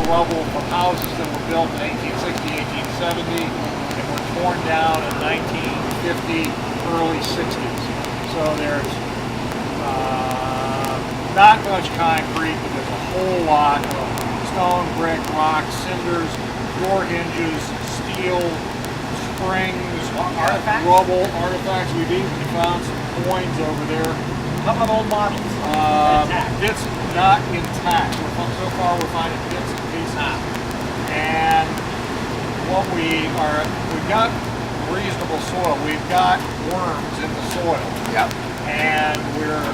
rubble from houses that were built in 1860, 1870, and were torn down in 1950, early 60s. So there's not much concrete, but there's a whole lot of stone, brick, rock, cinders, door hinges, steel, springs, rubble, artifacts. We've even found some coins over there. How about old models? It's not intact. So far we're finding bits and pieces. And what we've got reasonable soil. We've got worms in the soil. Yep. And we're,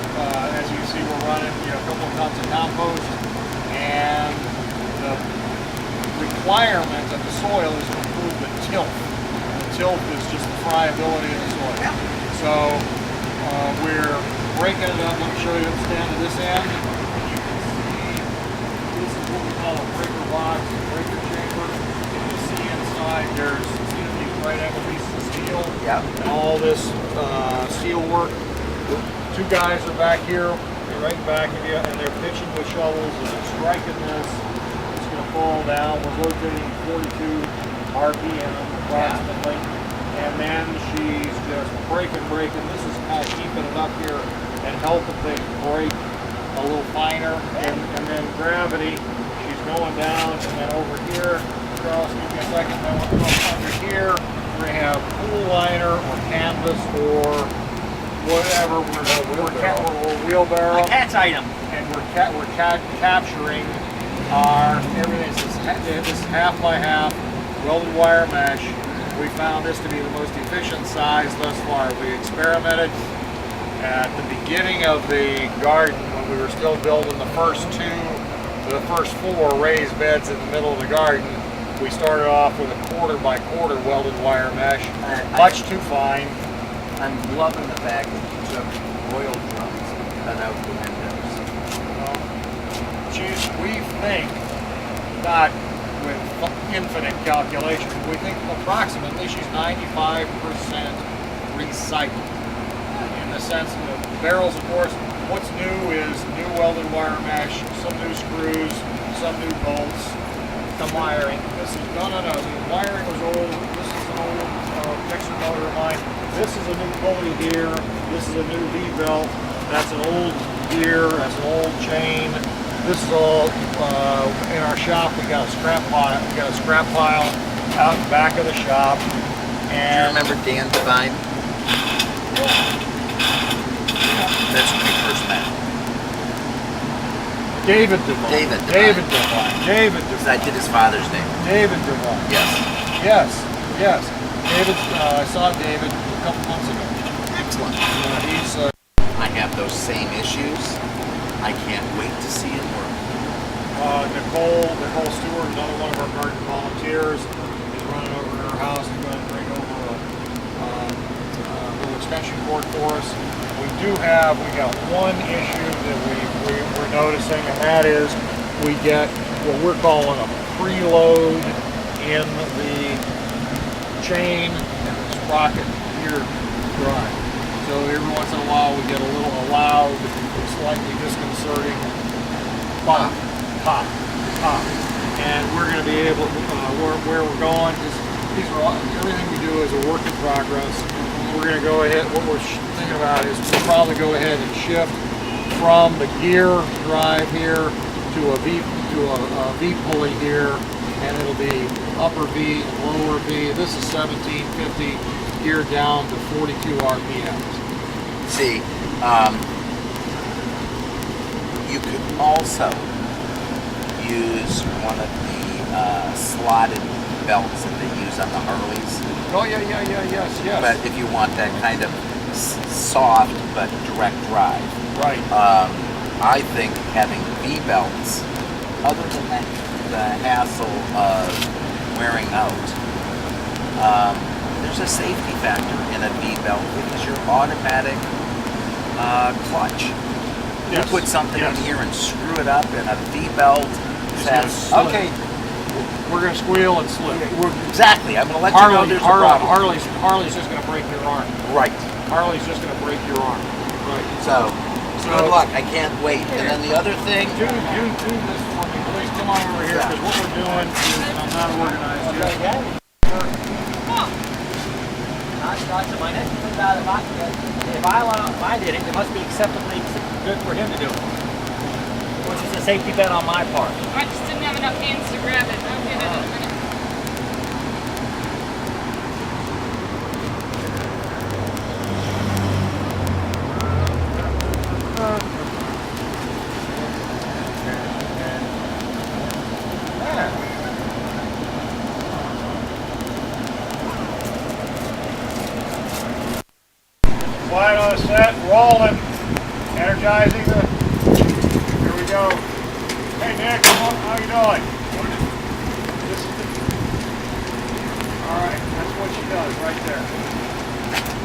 as you see, we're running a couple of tons of compost. And the requirement of the soil is to improve the tilth. And the tilth is just the friability of the soil. Yep. So we're breaking it up. Let me show you the stand at this end. You can see this is what we call a breaker box, a breaker chamber. You can see inside there's right angle pieces of steel. Yep. And all this steel work. The two guys are back here. They're right back of you, and they're pitching with shovels and they're striking this. It's going to fall down. We're rotating 42 RPM approximately. And then she's just breaking. This is kind of keeping it up here and helping things break a little finer. And then gravity, she's going down, and then over here, Charles, give me a second, then we'll go under here. We have pool liner or canvas or whatever. We're wheelbarrow. A cat's item. And we're capturing our everything. This is half by half welded wire mesh. We found this to be the most efficient size thus far. We experimented at the beginning of the garden when we were still building the first 4 raised beds in the middle of the garden. We started off with a 1/4 by 1/4 welded wire mesh, much too fine. I'm loving the fact that you took oil drums and cut out the windows. We think, not with infinite calculations, we think approximately she's 95% recycled. In the sense of the barrels, of course, what's new is new welded wire mesh, some new screws, some new bolts. The wiring. No. The wiring was old. This is an old mixer motor of mine. This is a new pulley gear. This is a new V-belt. That's an old gear. That's an old chain. This is all in our shop. We got a scrap pile. We got a scrap pile out the back of the shop. And do you remember Dan Devine? That's when we first met. David Devine. David Devine. I did his father's name. David Devine. Yes. David, I saw David a couple months ago. Excellent. I have those same issues. I can't wait to see it work. Nicole Stewart, another one of our garden volunteers, is running over to her house and going to bring over a little extension cord for us. We got one issue that we're noticing, and that is we get what we're calling a preload in the chain and the sprocket gear drive. So every once in a while we get a little loud, slightly disconcerting pop. And we're going to be able to, where we're going, everything we do is a work in progress. We're going to go ahead, what we're thinking about is we'll probably go ahead and shift from the gear drive here to a V pulley here, and it'll be upper V and lower V. This is 1750 geared down to 42 RPMs. See, you could also use one of the slotted belts that they use on the Harleys. Oh yes. But if you want that kind of soft but direct drive. Right. I think having V-belts, other than the hassle of wearing out, there's a safety factor in a V-belt because your automatic clutch. Yes. You put something in here and screw it up, and a V-belt says, okay, we're going to squeal and slip. Exactly. I'm going to let you know there's a problem. Harley's just going to break your arm. Right. Harley's just going to break your arm. Right. So Good luck. I can't wait. And then the other thing. Do this for me. Please come on over here, because what we're doing is, I'm not organized yet. If I did it, it must be acceptably good for him to do it. Which is a safety bet on my part. I just didn't have enough hands to grab it. I'll get it in a minute. Quiet on the set, rolling, energizing the, here we go. Hey Nick, how you doing? This is the, all right, that's what she does right there.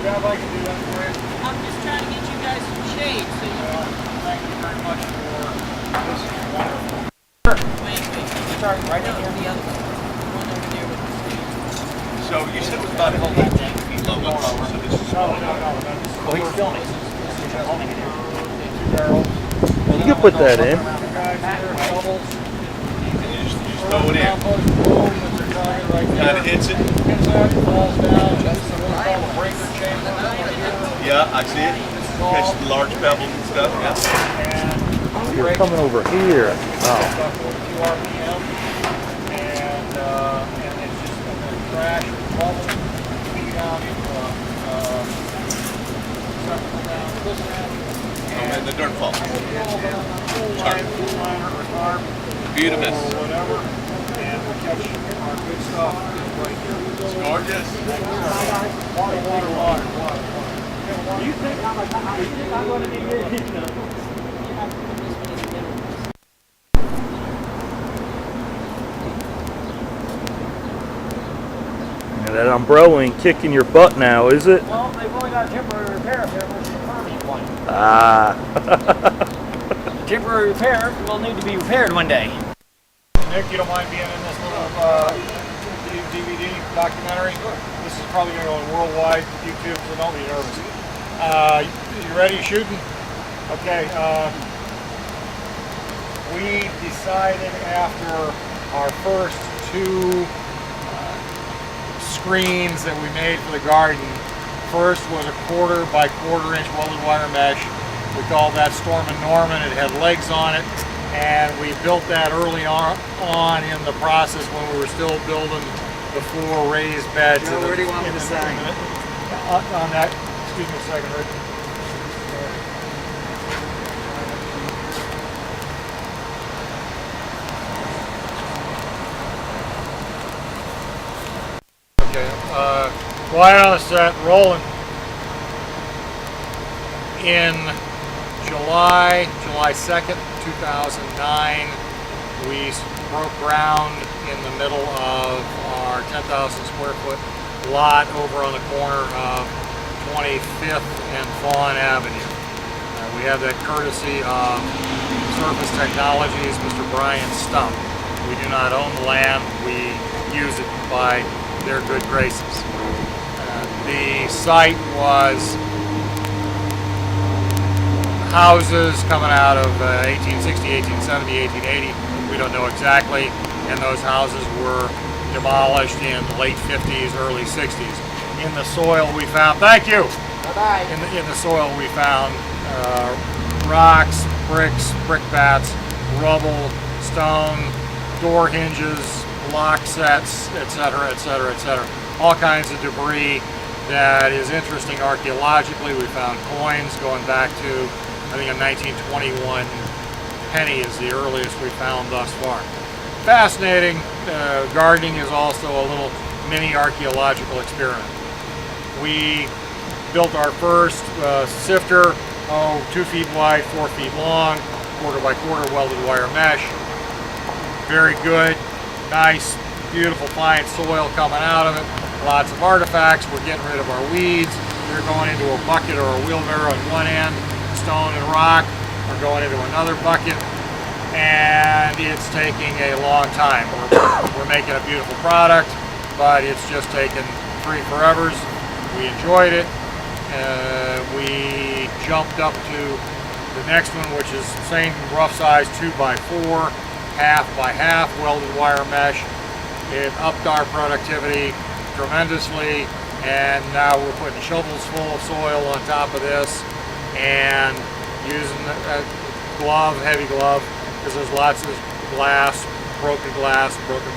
Yeah, if I can do that for you. I'm just trying to get you guys some shade, so you Thank you very much for, this is wonderful. wait. Start right in here. The other one over there with the stage. So you said it was about 18 feet low. So this is No, that's Oh, he's filming. He's holding it here. two barrels. You can put that in. Guys there, shovels. you just throw it in. Compost boom, as they're talking right there. Kind of hits it. Hits out, falls down. This is what we call a breaker chamber right here. Yeah, I see it. Catch the large pebbles and stuff. Yeah. And You're coming over here. Oh. stuff with a few RPM, and it's just going to crash and bubble, feed out into separate down this end. And the dirt falls. Full liner or tarp, Beautiful. or whatever, and we'll catch our good stuff right here. It's gorgeous. Water. You think I'm going to be here? And that umbrella ain't kicking your butt now, is it? Well, they've only got a temporary repair if there was a permanent one. Ah. The temporary repair will need to be repaired one day. Nick, you don't mind being in this little DVD documentary? This is probably going to go worldwide YouTube, so don't be nervous. You ready shooting? Okay. We decided after our first two screens that we made for the garden. First was a 1/4 by 1/4 inch welded wire mesh. We called that Storm and Norman. It had legs on it, and we built that early on in the process when we were still building the 4 raised beds. Joe, where do you want me to sign? On that, excuse me a second, Rick. Okay, quiet on the set, rolling. In July 2nd, 2009, we broke ground in the middle of our 10,000 square foot lot over on the corner of 25th and Fawn Avenue. We have that courtesy of Surface Technologies, Mr. Brian Stump. We do not own the land, we use it by their good graces. The site was houses coming out of 1860, 1870, 1880. We don't know exactly. And those houses were demolished in the late 50s, early 60s. In the soil we found, thank you! Bye-bye. In the soil we found rocks, bricks, brickbats, rubble, stone, door hinges, lock sets, etc., etc., etc. All kinds of debris that is interesting archaeologically. We found coins going back to, I think, a 1921 penny is the earliest we found thus far. Fascinating. Gardening is also a little mini archaeological experiment. We built our first sifter, 2 feet wide, 4 feet long, 1/4 by 1/4 welded wire mesh. Very good, nice, beautiful fine soil coming out of it. Lots of artifacts. We're getting rid of our weeds. They're going into a bucket or a wheelbarrow at one end. Stone and rock are going into another bucket. And it's taking a long time. We're making a beautiful product, but it's just taken 3 forevers. We enjoyed it. We jumped up to The next one, which is same rough size 2x4, half by half welded wire mesh. It upped our productivity tremendously, and now we're putting shovels full of soil on top of this and using a glove, heavy glove, because there's lots of glass, broken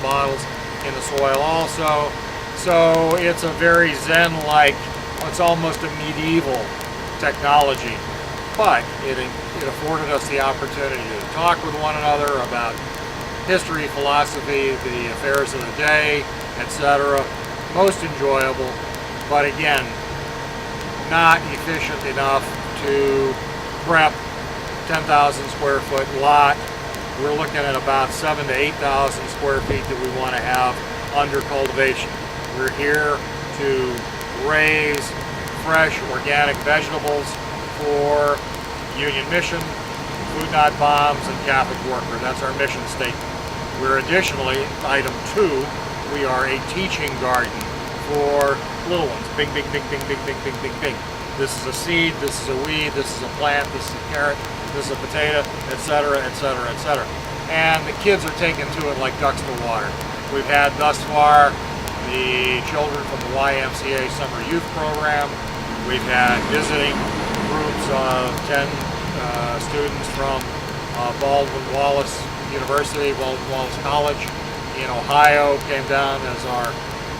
bottles in the soil also. So it's a very Zen-like, it's almost a medieval technology, but it afforded us the opportunity to talk with one another about history, philosophy, the affairs of the day, etc. Most enjoyable, but again, not efficient enough to prep 10,000 square foot lot. We're looking at about 7,000 to 8,000 square feet that we want to have under cultivation. We're here to raise fresh organic vegetables for Union Mission, Food Not Bombs, and Catholic Worker. That's our mission statement. We're additionally, item 2, we are a teaching garden for little ones. Bing, bing, bing, bing, bing, bing, bing, bing, bing. This is a seed, this is a weed, this is a plant, this is a carrot, this is a potato, etc., etc., etc. And the kids are taken to it like ducks to water. We've had thus far the children from the YMCA Summer Youth Program. We've had visiting groups of 10 students from Baldwin-Wallace University, Baldwin-Wallace College in Ohio came down as our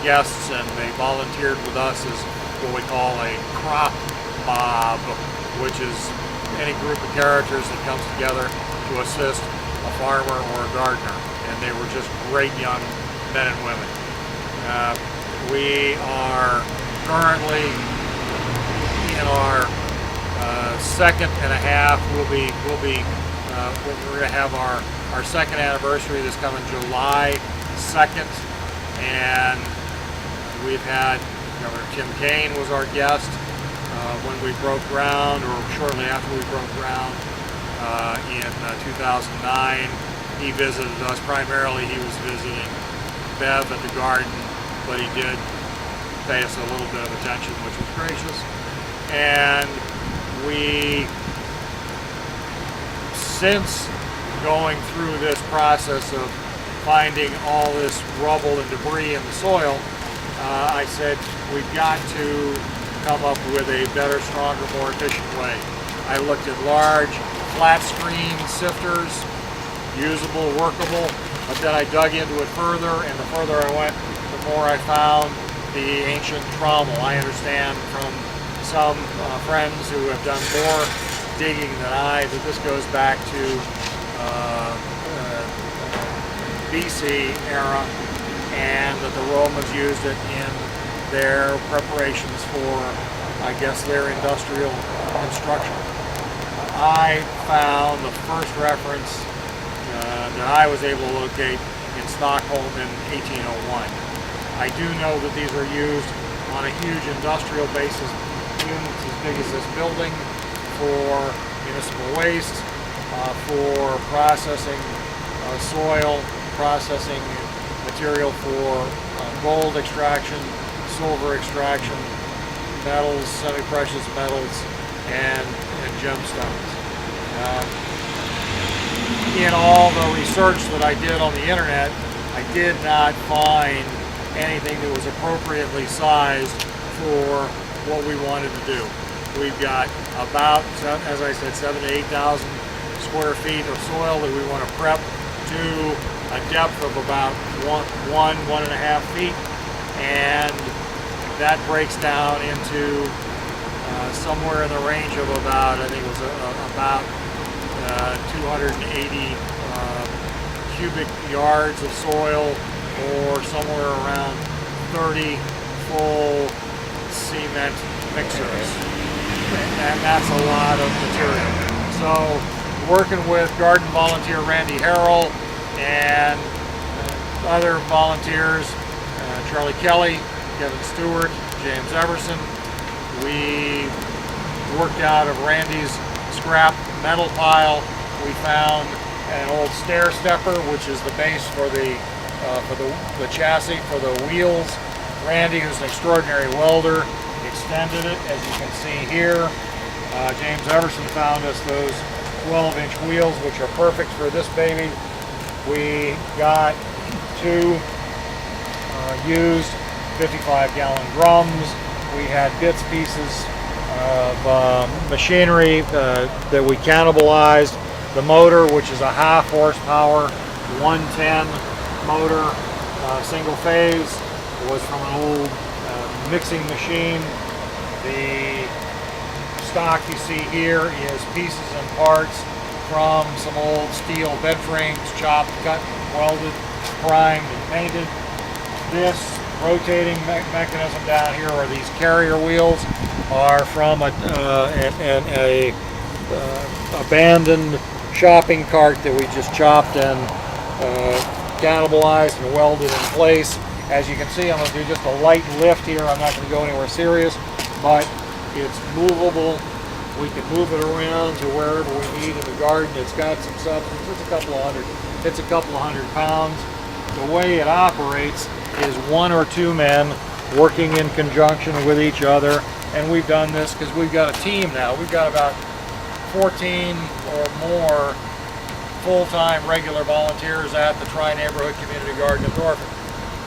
guests, and they volunteered with us as what we call a crop mob, which is any group of characters that comes together to assist a farmer or a gardener. And they were just great young men and women. We are currently in our second and a half. We're going to have our second anniversary this coming July 2nd, and we've had Governor Tim Kaine was our guest when we broke ground, or shortly after we broke ground in 2009. He visited us. Primarily he was visiting Bev at the garden, but he did pay us a little bit of attention, which was gracious. And we, since going through this process of finding all this rubble and debris in the soil, I said we've got to come up with a better, stronger, more efficient way. I looked at large, flat screen sifters, usable, workable, but then I dug into it further, and the further I went, the more I found the ancient Trommel. I understand from some friends who have done more digging than I that this goes back to BC era, and that the Romans used it in their preparations for, I guess, their industrial construction. I found the first reference that I was able to locate in Stockholm in 1801. I do know that these are used on a huge industrial basis, units as big as this building, for municipal waste, for processing soil, processing material for gold extraction, silver extraction, metals, semi-precious metals, and gemstones. In all the research that I did on the internet, I did not find anything that was appropriately sized for what we wanted to do. We've got about, as I said, 7,000 to 8,000 square feet of soil that we want to prep to a depth of about 1.5 feet, and that breaks down into somewhere in the range of about, I think it was about 280 cubic yards of soil, or somewhere around 30 full cement mixers, and that's a lot of material. So working with garden volunteer Randy Harrell and other volunteers, Charlie Kelly, Kevin Stewart, James Everson, we worked out of Randy's scrap metal pile. We found an old stair stepper, which is the base for the chassis for the wheels. Randy, who's an extraordinary welder, extended it, as you can see here. James Everson found us those 12-inch wheels, which are perfect for this baby. We got 2 used 55-gallon drums. We had bits, pieces of machinery that we cannibalized. The motor, which is a half horsepower 110 motor, single phase, was from an old mixing machine. The stock you see here is pieces and parts from some old steel bed frames, chopped, cut, welded, primed, and painted. This rotating mechanism down here, or these carrier wheels, are from an abandoned shopping cart that we just chopped and cannibalized and welded in place. As you can see, I'm going to do just a light lift here. I'm not going to go anywhere serious, but it's movable. We can move it around to wherever we need in the garden. It's got some substance. It's a couple of hundred pounds. The way it operates is 1 or 2 men working in conjunction with each other, and we've done this because we've got a team now. We've got about 14 or more full-time regular volunteers at the Tri-Neighborhood Community Garden in Norfolk,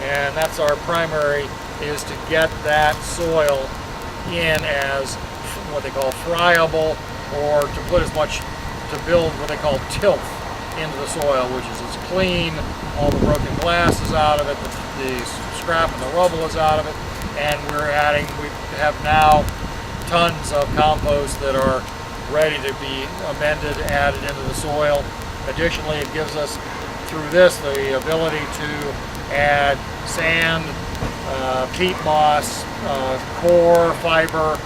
and that's our primary, is to get that soil in as what they call friable, or to put as much, to build what they call tilth into the soil, which is it's clean, all the broken glass is out of it, the scrap and the rubble is out of it, and we have now tons of compost that are ready to be amended, added into the soil. Additionally, it gives us, through this, the ability to add sand, peat moss, core fiber,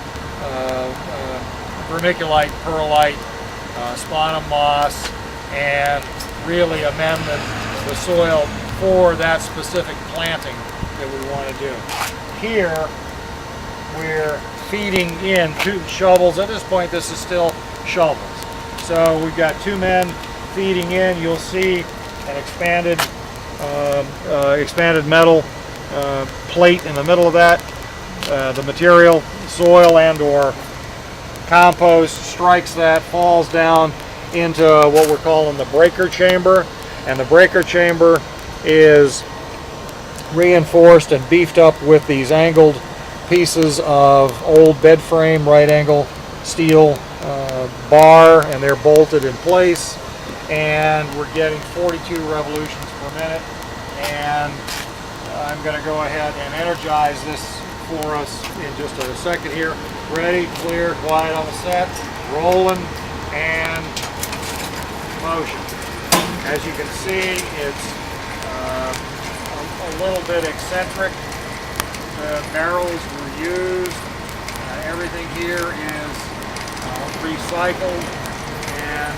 vermiculite, perlite, sponum moss, and really amend the soil for that specific planting that we want to do. Here, we're feeding in 2 shovels. At this point, this is still shovels. So we've got 2 men feeding in. You'll see an expanded metal plate in the middle of that. The material, soil and or compost, strikes that, falls down into what we're calling the breaker chamber, and the breaker chamber is reinforced and beefed up with these angled pieces of old bed frame right angle steel bar, and they're bolted in place, and we're getting 42 revolutions per minute. And I'm going to go ahead and energize this for us in just a second here. Ready, clear, quiet on the set, rolling, and motion. As you can see, it's a little bit eccentric. The barrels were used. Everything here is recycled, and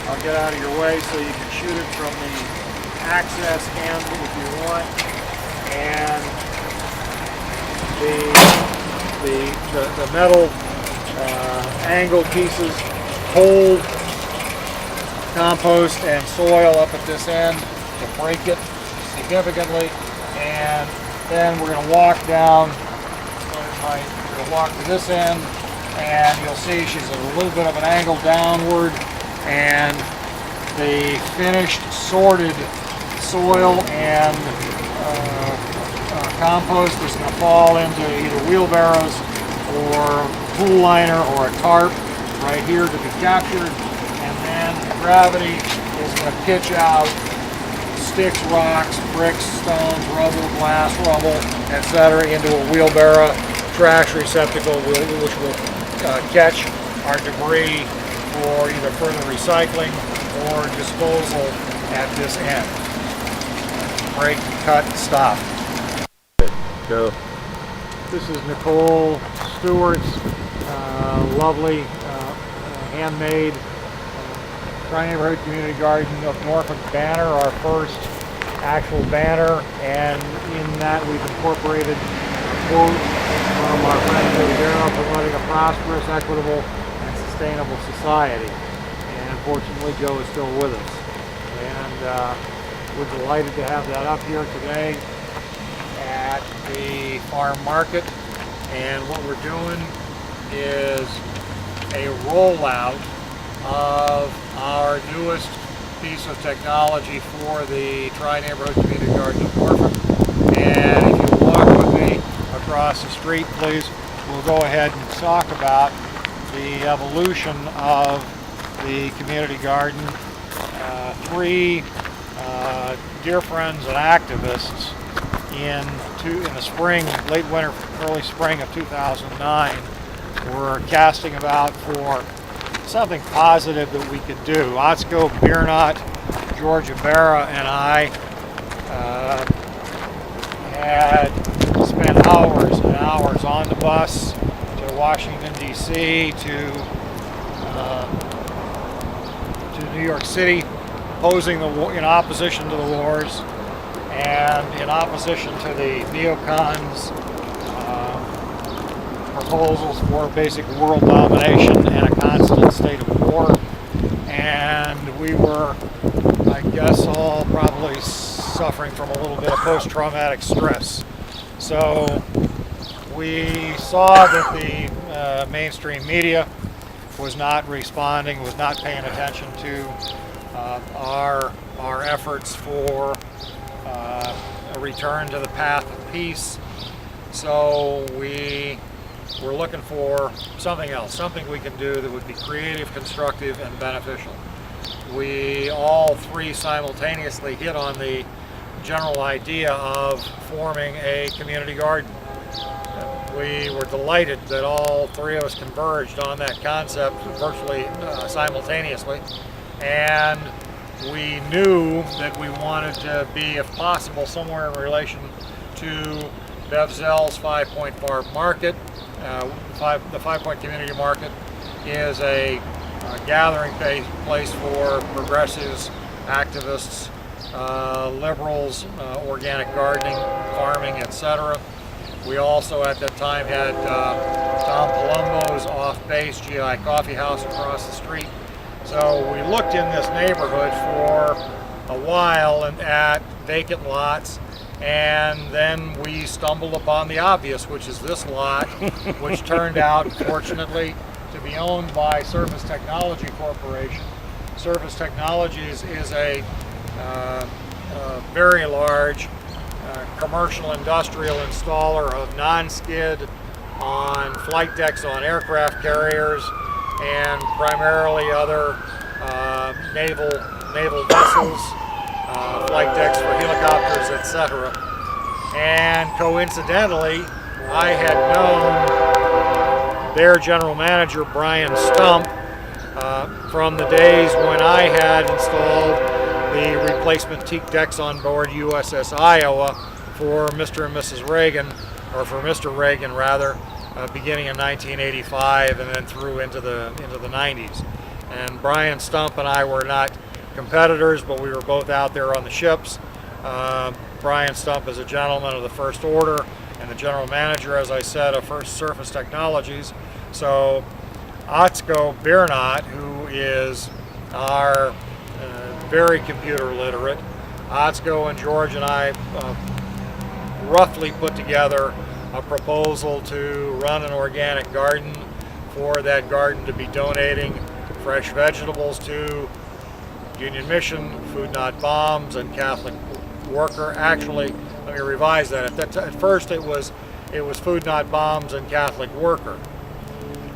I'll get out of your way so you can shoot it from the access end if you want. And the metal angled pieces hold compost and soil up at this end to break it significantly, and then we're going to walk down. We're going to walk to this end, and you'll see she's at a little bit of an angle downward, and the finished sorted soil and compost is going to fall into either wheelbarrows or pool liner or a tarp right here to be captured, and then gravity is going to pitch out sticks, rocks, bricks, stones, rubble, glass, rubble, etc. into a wheelbarrow trash receptacle, which will catch our debris for either further recycling or disposal at this end. Break, cut, stop. Go. This is Nicole Stewart's lovely handmade Tri-Neighborhood Community Garden of Norfolk banner, our first actual banner, and in that we've incorporated a quote from our friend Joe Darrow, promoting a prosperous, equitable, and sustainable society. And unfortunately, Joe is still with us. And we're delighted to have that up here today at the farm market. And what we're doing is a rollout of our newest piece of technology for the Tri-Neighborhood Community Garden of Orphan. And if you walk with me across the street, please, we'll go ahead and talk about the evolution of the community garden. Three dear friends and activists in the spring, late winter, early spring of 2009 were casting about for something positive that we could do. Otsko Biernot, George Ibarra, and I had spent hours and hours on the bus to Washington, D.C., to New York City, opposing in opposition to the wars and in opposition to the neocons' proposals for basic world domination and a constant state of war. And we were, I guess, all probably suffering from a little bit of post-traumatic stress. So we saw that the mainstream media was not responding, was not paying attention to our efforts for a return to the path of peace. So we were looking for something else, something we can do that would be creative, constructive, and beneficial. We all three simultaneously hit on the general idea of forming a community garden. We were delighted that all three of us converged on that concept virtually simultaneously, and we knew that we wanted to be, if possible, somewhere in relation to Bev Zell's 5 Point Farm Market. The 5 Point Community Market is a gathering place for progressives, activists, liberals, organic gardening, farming, etc. We also at that time had Tom Palumbo's off-base GI Coffee House across the street. So we looked in this neighborhood for a while and at vacant lots, and then we stumbled upon the obvious, which is this lot, which turned out, fortunately, to be owned by Surface Technology Corporation. Surface Technologies is a very large commercial industrial installer of non-skid on flight decks on aircraft carriers and primarily other naval vessels, flight decks for helicopters, etc. And coincidentally, I had known their general manager, Brian Stump, from the days when I had installed the replacement teak decks on board USS Iowa for Mr. and Mrs. Reagan, or for Mr. Reagan rather, beginning in 1985 and then through into the 90s. And Brian Stump and I were not competitors, but we were both out there on the ships. Brian Stump is a gentleman of the First Order and the general manager, as I said, of First Surface Technologies. So Otsko Biernot, who is our very computer literate, Otsko and George and I roughly put together a proposal to run an organic garden, for that garden to be donating fresh vegetables to Union Mission, Food Not Bombs, and Catholic Worker. Actually, let me revise that. At first it was Food Not Bombs and Catholic Worker.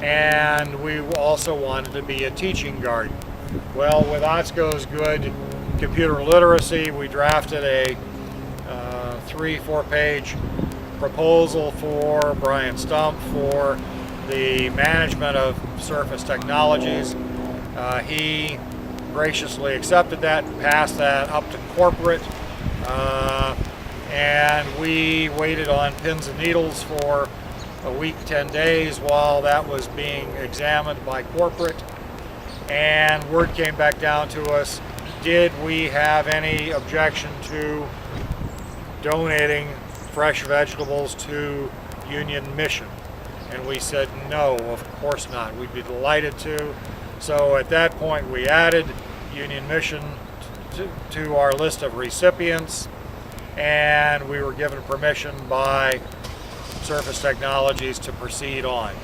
And we also wanted to be a teaching garden. Well, with Otsko's good computer literacy, we drafted a 3-4 page proposal for Brian Stump for the management of Surface Technologies. He graciously accepted that and passed that up to corporate, and we waited on pins and needles for a week, 10 days while that was being examined by corporate, and word came back down to us, did we have any objection to donating fresh vegetables to Union Mission? And we said no, of course not. We'd be delighted to. So at that point we added Union Mission to our list of recipients, and we were given permission by Surface Technologies to proceed on.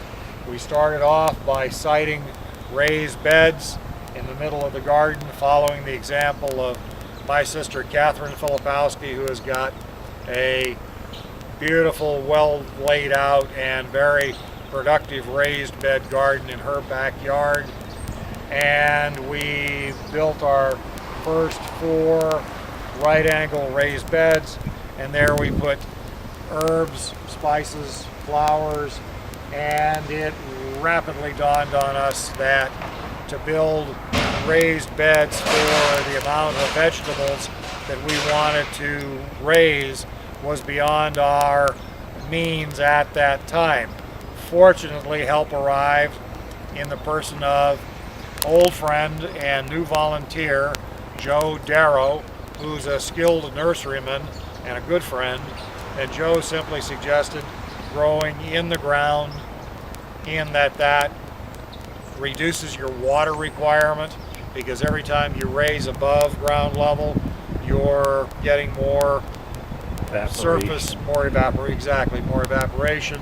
We started off by siting raised beds in the middle of the garden, following the example of my sister Catherine Filipowski, who has got a beautiful, well laid out and very productive raised bed garden in her backyard. And we built our first 4 right angle raised beds, and there we put herbs, spices, flowers, and it rapidly dawned on us that to build raised beds for the amount of vegetables that we wanted to raise was beyond our means at that time. Fortunately, help arrived in the person of old friend and new volunteer Joe Darrow, who's a skilled nurseryman and a good friend. And Joe simply suggested growing in the ground, in that reduces your water requirement, because every time you raise above ground level, you're getting more surface, more evaporation,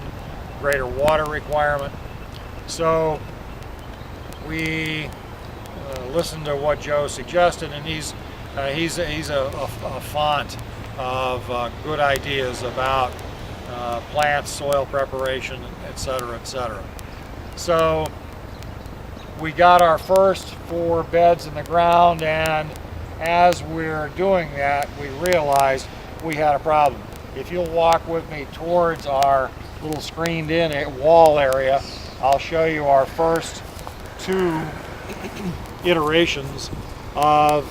greater water requirement. So we listened to what Joe suggested, and he's a font of good ideas about plants, soil preparation, etc., etc. So we got our first 4 beds in the ground, and as we're doing that, we realized we had a problem. If you'll walk with me towards our little screened in wall area, I'll show you our first 2 iterations of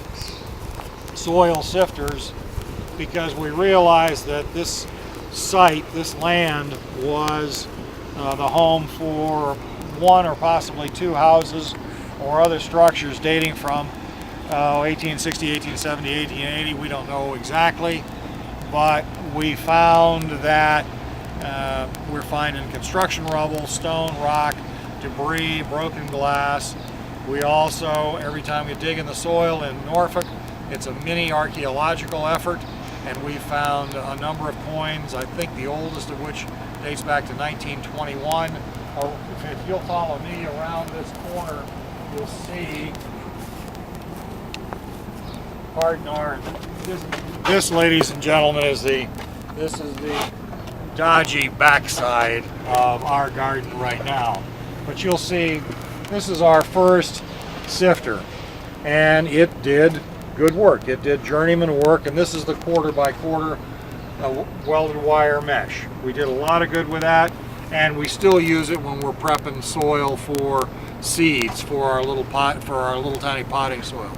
soil sifters, because we realized that this site, this land, was the home for 1 or possibly 2 houses or other structures dating from 1860, 1870, 1880, we don't know exactly, but we found that we're finding construction rubble, stone, rock, debris, broken glass. We also, every time we dig in the soil in Norfolk, it's a mini archaeological effort, and we found a number of coins, I think the oldest of which dates back to 1921. If you'll follow me around this corner, you'll see, this, ladies and gentlemen, is the dodgy backside of our garden right now. But you'll see, this is our first sifter, and it did good work. It did journeyman work, and this is the 1/4 by 1/4 welded wire mesh. We did a lot of good with that, and we still use it when we're prepping soil for seeds for our little tiny potting soil.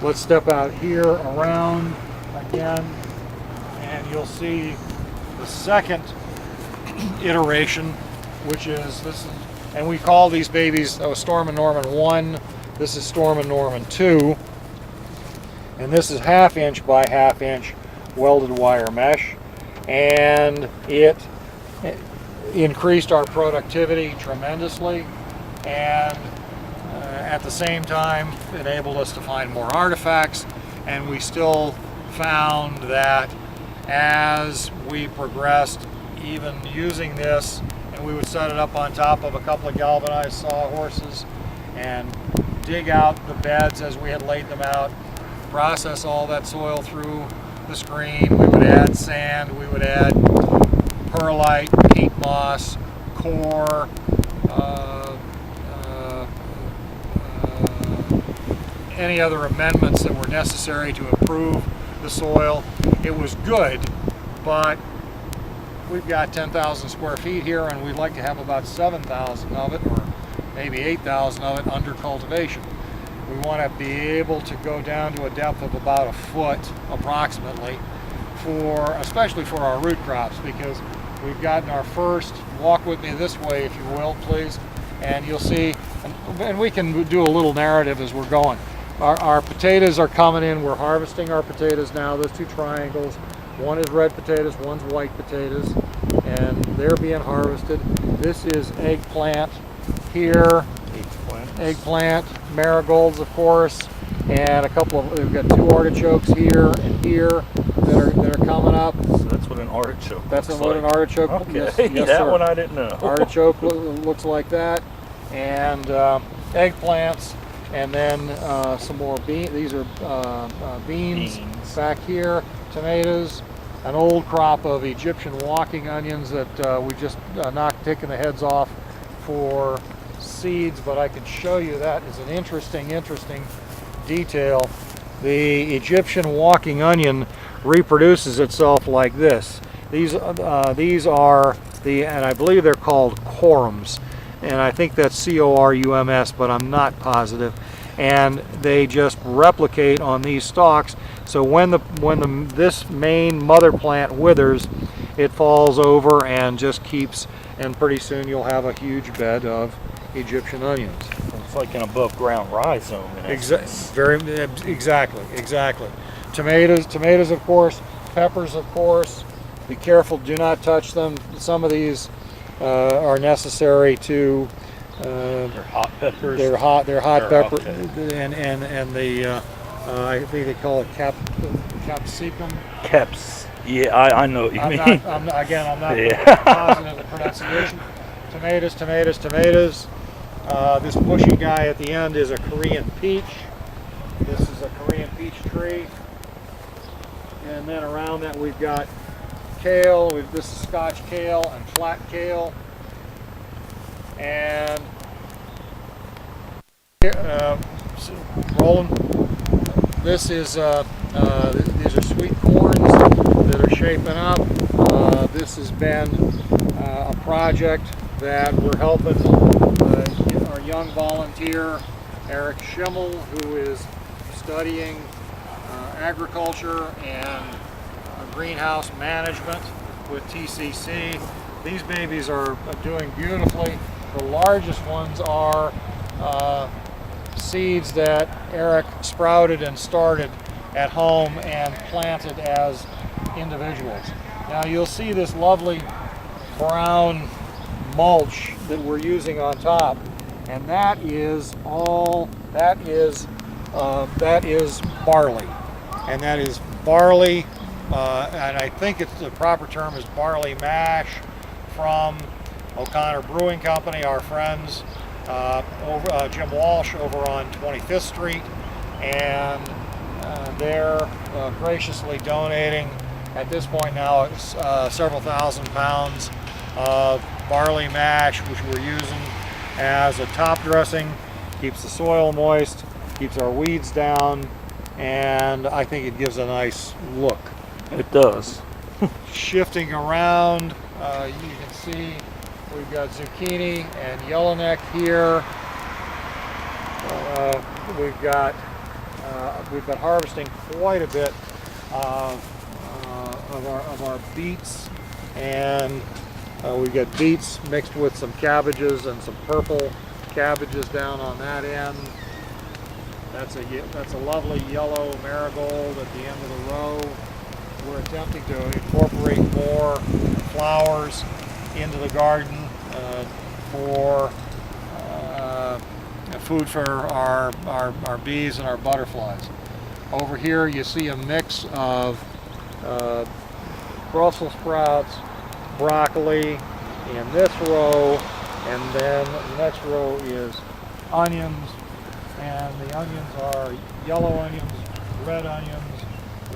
Let's step out here around again, and you'll see the second iteration, which is this, and we call these babies Storm and Norman 1. This is Storm and Norman 2, and this is 1/2 inch by 1/2 inch welded wire mesh, and it increased our productivity tremendously, and at the same time enabled us to find more artifacts. And we still found that as we progressed, even using this, and we would set it up on top of a couple of galvanized sawhorses and dig out the beds as we had laid them out, process all that soil through the screen. We would add sand, we would add perlite, peat moss, core, any other amendments that were necessary to improve the soil. It was good, but we've got 10,000 square feet here, and we'd like to have about 7,000 of it, or maybe 8,000 of it, under cultivation. We want to be able to go down to a depth of about 1 foot approximately, especially for our root crops, because we've gotten our first, walk with me this way if you will please, and you'll see, and we can do a little narrative as we're going. Our potatoes are coming in. We're harvesting our potatoes now. Those 2 triangles, one is red potatoes, one's white potatoes, and they're being harvested. This is eggplant here, eggplant, marigolds of course, and we've got 2 artichokes here and here that that are coming up. So that's what an artichoke That's looks what an like. artichoke. Okay, Yes, that sir. one I didn't know. Artichoke looks like that, and eggplants, and then some more beans. These are beans back here. Tomatoes, an old crop of Egyptian walking onions that we just taken the heads off for seeds. But I can show you that is an interesting detail. The Egyptian walking onion reproduces itself like this. These are and I believe they're called corums, and I think that's C-O-R-U-M-S, but I'm not positive. And they just replicate on these stalks. So when this main mother plant withers, it falls over and just keeps, and pretty soon you'll have a huge bed of Egyptian onions. It's like an above ground rhizome. Exactly. Tomatoes of course, peppers of course. Be careful, do not touch them. Some of these are necessary to. They're hot peppers. They're hot pepper, okay. and the I think they call it capsicum. Caps. Yeah, I know what you mean. I'm not Yeah. positive the pronunciation. Tomatoes. This bushy guy at the end is a Korean peach. This is a Korean peach tree. And then around that we've got kale. This is Scotch kale and flat kale. And Roland, this is these are sweet corns that are shaping up. This has been a project that we're helping our young volunteer Eric Schimmel, who is studying agriculture and greenhouse management with TCC. These babies are doing beautifully. The largest ones are seeds that Eric sprouted and started at home and planted as individuals. Now you'll see this lovely brown mulch that we're using on top, and that is barley, and that is barley, and I think the proper term is barley mash from O'Connor Brewing Company, our friends Jim Walsh over on 25th Street, and they're graciously donating at this point now several thousand pounds of barley mash, which we're using as a top dressing. Keeps the soil moist, keeps our weeds down, and I think it gives a nice look. It does. Shifting around, you can see we've got zucchini and yellowneck here. We've been harvesting quite a bit of our beets, and we've got beets mixed with some cabbages and some purple cabbages down on that end. That's a lovely yellow marigold at the end of the row. We're attempting to incorporate more flowers into the garden for food for our bees and our butterflies. Over here you see a mix of Brussels sprouts, broccoli in this row, and then the next row is onions, and the onions are yellow onions, red onions,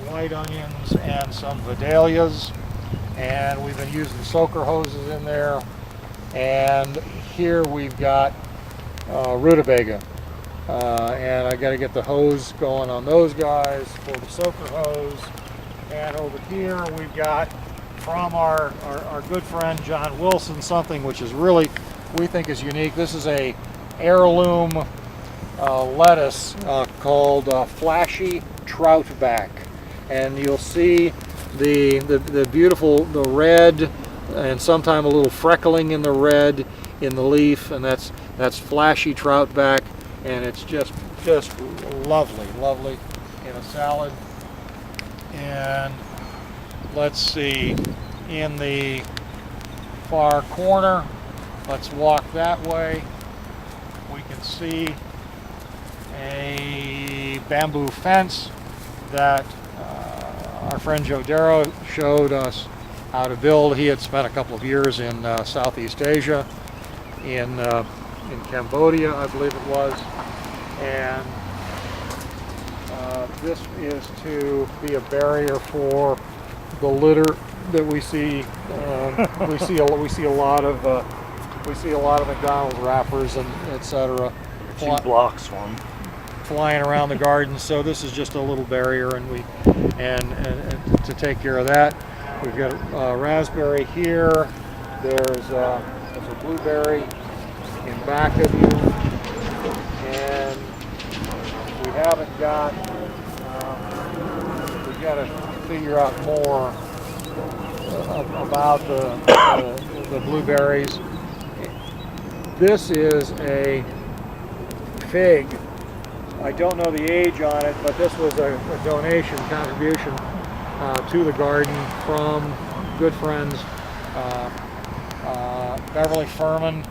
white onions, and some vidalias, and we've been using soaker hoses in there. And here we've got rutabaga, and I got to get the hose going on those guys for the soaker hose. And over here we've got from our good friend John Wilson something which is really, we think, is unique. This is a heirloom lettuce called flashy troutback, and you'll see the beautiful, the red, and sometimes a little freckling in the red in the leaf, and that's flashy troutback, and it's just lovely in a salad. And let's see, in the far corner, let's walk that way, we can see a bamboo fence that our friend Joe Darrow showed us how to build. He had spent a couple of years in Southeast Asia, in Cambodia, I believe it was, and this is to be a barrier for the litter that we see. We see a lot of McDonald's wrappers and etc. 2 blocks from. Flying around the garden. So this is just a little barrier, and to take care of that, we've got a raspberry here. There's a blueberry in back of you, and we haven't got. We've got to figure out more about the blueberries. This is a fig. I don't know the age on it, but this was a donation contribution to the garden from good friends Beverly Furman,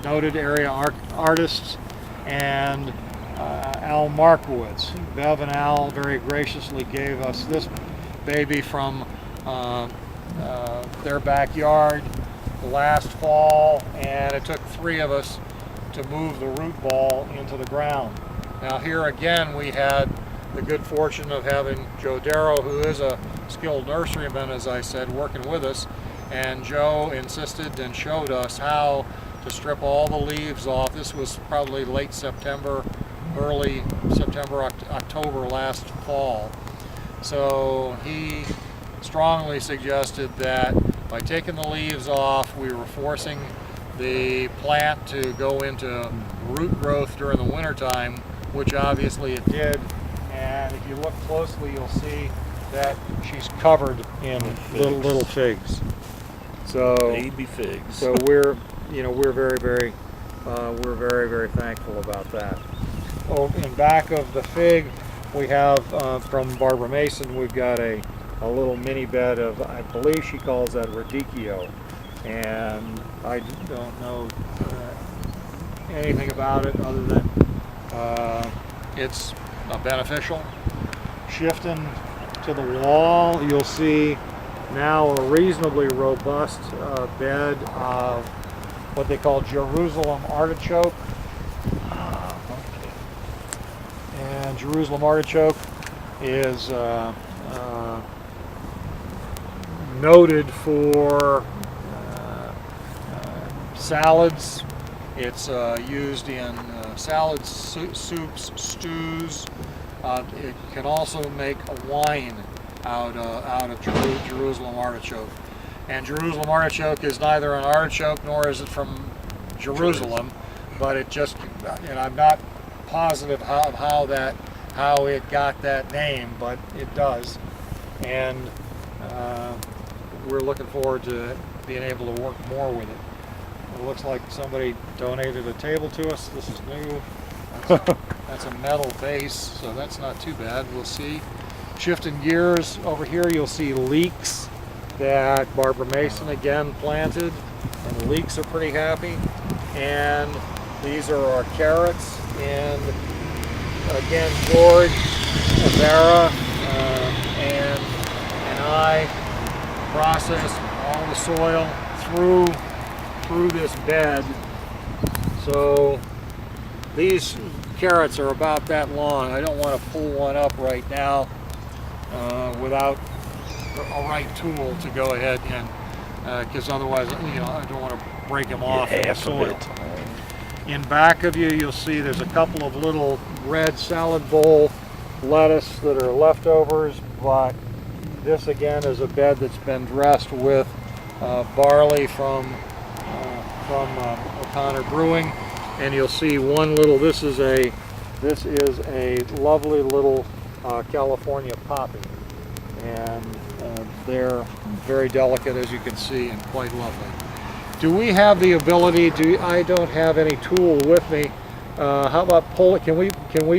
noted area artists, and Al Markowitz. Bev and Al very graciously gave us this baby from their backyard last fall, and it took 3 of us to move the root ball into the ground. Now here again we had the good fortune of having Joe Darrow, who is a skilled nurseryman, as I said, working with us, and Joe insisted and showed us how to strip all the leaves off. This was probably late September, early September, October last fall. So he strongly suggested that by taking the leaves off, we were forcing the plant to go into root growth during the wintertime, which obviously it did. And if you look closely, you'll see that she's covered in little figs. So Baby figs. So we're very thankful about that. Oh, in back of the fig, we have from Barbara Mason, we've got a little mini bed of, I believe she calls that radicchio, and I don't know anything about it other than it's beneficial. Shifting to the wall, you'll see now a reasonably robust bed of what they call Jerusalem artichoke. And Jerusalem artichoke is noted for salads. It's used in salads, soups, stews. It can also make a wine out of Jerusalem artichoke. And Jerusalem artichoke is neither an artichoke nor is it from Jerusalem, but it just, and I'm not positive how it got that name, but it does. And we're looking forward to being able to work more with it. It looks like somebody donated a table to us. This is new. That's a metal base, so that's not too bad. We'll see. Shifting gears over here, you'll see leeks that Barbara Mason again planted, and the leeks are pretty happy. And these are our carrots, and again George, Avera, and I process all the soil through this bed. So these carrots are about that long. I don't want to pull one up right now without a right tool to go ahead and because otherwise, I don't want to break them off in the soil. In back of you, you'll see there's a couple of little red salad bowl lettuce that are leftovers, but this again is a bed that's been dressed with barley from O'Connor Brewing, and you'll see one little. This is a lovely little California poppy, and they're very delicate, as you can see, and quite lovely. Do we have the ability? I don't have any tool with me. How about pull it? Can we?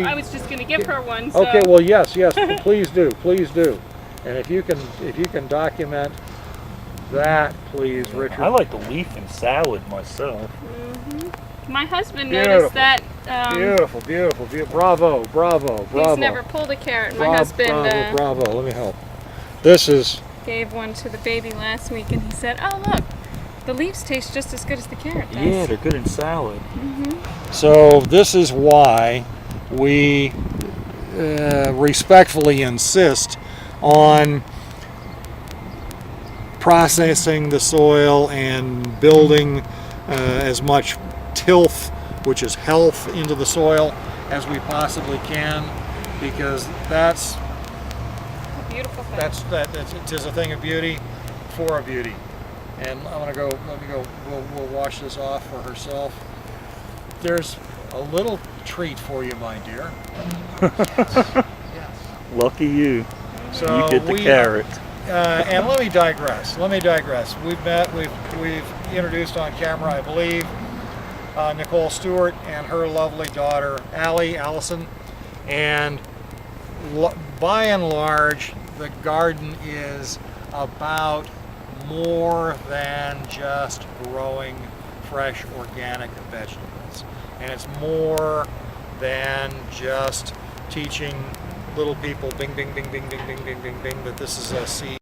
I was just going to give her one. So. Okay. Well, yes. Please do. And if you can document that, please, Richard. I like the leaf in salad myself. Mm-hmm. My husband Beautiful. noticed that. Beautiful. Bravo. He's never pulled a carrot. My husband. Bravo. Let me help. This is, gave one to the baby last week, and he said, "Oh look, the leaves taste just as good as the carrot does." Yeah, they're good in salad. so this is why we respectfully insist on processing the soil and building as much tilth, which is health, into the soil as we possibly can, because that's A beautiful thing. it is a thing of beauty for a beauty. And I'm gonna go. Let me go. We'll wash this off for herself. There's a little treat for you, my dear. Yes. Lucky you. So You get the we, carrot. And let me digress. We've met. We've introduced on camera, I believe, Nicole Stewart and her lovely daughter Allison. And by and large, the garden is about more than just growing fresh organic vegetables, and it's more than just teaching little people, bing, bing, bing, bing, bing, bing, bing, bing, bing, that this is a seed.